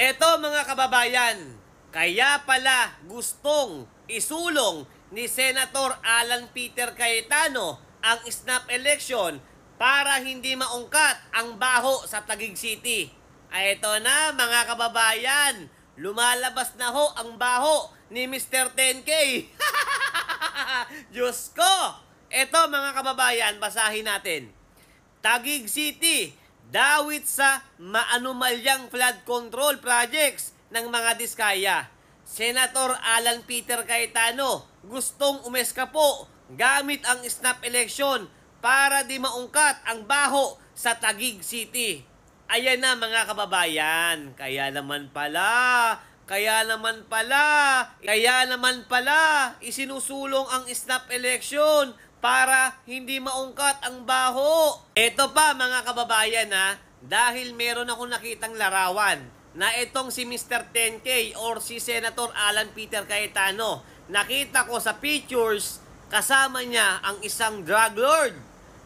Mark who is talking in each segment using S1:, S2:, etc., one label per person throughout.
S1: Eto mga kababayan, kaya pala gustong isulong ni Senator Alan Peter Cayetano ang snap election para hindi maungkat ang baho sa Taguig City. Ay eto na mga kababayan, lumalabas na ho ang baho ni Mr. 10K. Diyos ko! Eto mga kababayan, basahin natin. Taguig City, dawit sa maanumalyang flood control projects ng mga Diskaya. Senator Alan Peter Cayetano gustong umeskapo gamit ang snap election para di maungkat ang baho sa Taguig City. Ayan na mga kababayan, kaya naman pala, isinusulong ang snap election para hindi maungkat ang baho. Ito pa mga kababayan dahil meron akong nakitang larawan na itong si Mr. 10K or si Senator Alan Peter Cayetano, nakita ko sa pictures kasama niya ang isang drug lord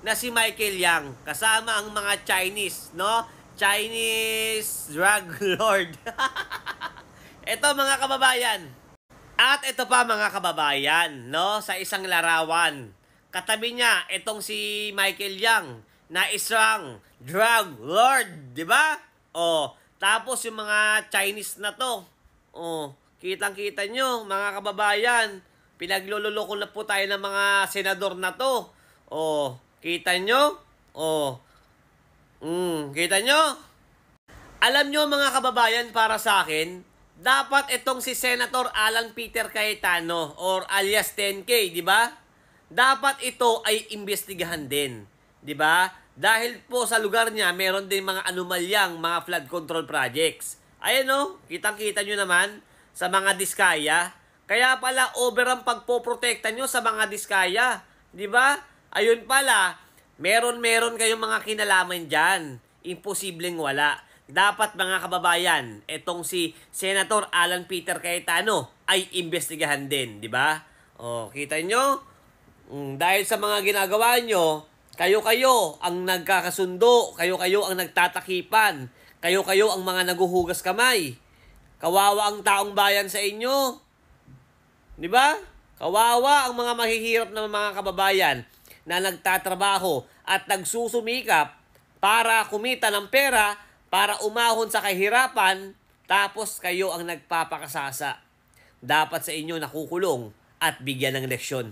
S1: na si Michael Yang, kasama ang mga Chinese, no? Chinese drug lord. Ito mga kababayan. At ito pa mga kababayan, no? Sa isang larawan, katabi niya itong si Michael Yang na isang drug lord, di ba? Oh, tapos yung mga Chinese na to. Oh, kitang-kita nyo mga kababayan, pinaglululoko na po tayo ng mga senador na to. Oh, kita nyo? Oh. Kita nyo? Alam nyo mga kababayan, para sa akin, dapat itong si Senator Alan Peter Cayetano or alias 10K, di ba? Dapat ito ay imbestigahan din, di ba? Dahil po sa lugar niya, meron din mga anomalyang mga flood control projects. Ayan o, kitang-kita nyo naman sa mga Diskaya. Kaya pala over ang pagpoprotekta nyo sa mga Diskaya, di ba? Ayun pala, meron kayong mga kinalaman dyan. Imposibleng wala. Dapat mga kababayan, itong si Senator Alan Peter Cayetano ay imbestigahan din, di ba? O, kita nyo? Dahil sa mga ginagawa nyo, kayo-kayo ang nagkakasundo, kayo-kayo ang nagtatakipan, kayo-kayo ang mga naguhugas kamay. Kawawa ang taong bayan sa inyo. Di ba? Kawawa ang mga mahihirap na mga kababayan na nagtatrabaho at nagsusumikap para kumita ng pera, para umahon sa kahirapan, tapos kayo ang nagpapakasasa. Dapat sa inyo nakukulong at bigyan ng leksyon.